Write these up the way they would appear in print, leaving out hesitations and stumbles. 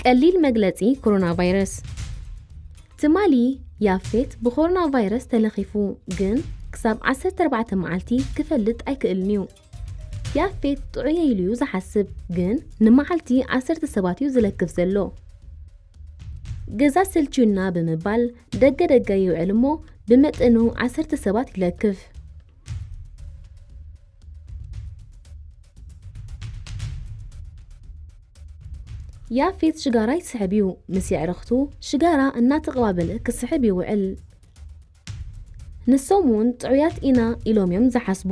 ቀሊል መግለጺ ኮሮና ቫይረስ ትማሊ ያፌት ብኮሮና ቫይረስ ተለኺፉ ግን ክሳብ 14 መዓልቲ ክፈልጥ ኣይክእልንዩ ያፌት ጥዑይ ኢሉ ዝሓስብ ግን ንመዓልቲ 10 ሰባት እዩ ዝለክፍ ዘሎ ገዛ ስልቹና ብምባል ደገ ይውዕል እሞ ብመጠኑ 10 ሰባት ይለክፍ ያፌት ሽጋራ ይስሕብ እዩ ምስ ይዕርኽቱ ሽጋራ እናተቐባበለ ክስሕብ ይውዕል ንሶም እውን ጥዑያት ኢና ኢሎም እዮም ዝሓስቡ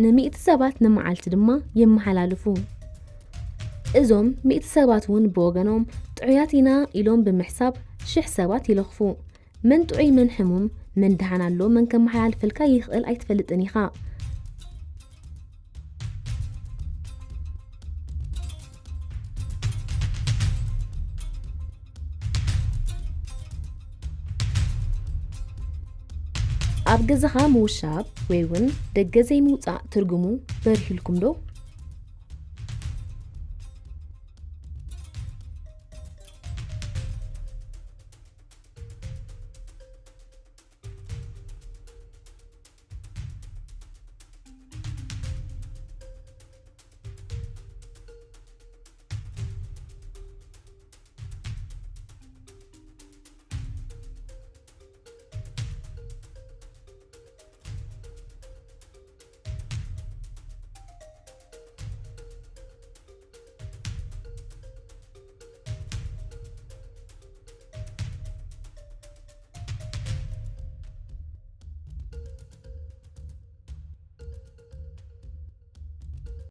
ን100 ሰባት ንመዓልቲ ድማ የመሓላልፉ እዞም 100 ሰባት እውን ብወገኖም ጥዑያት ኢና ኢሎም ብምሕሳብ 1000 ሰባት ይለኽፉ መን ጥዑይ መን ሕሙም መን ደሃና ኣሎ መን ከመሓላልፈልካ ይኽእል ኣይትፈልጥን ኢኻ ኣብ ገዛኻ ምውሻብ ወይ እውን ደገ ዘይምውፃእ ትርጉሙ በሪህልኩም ዶ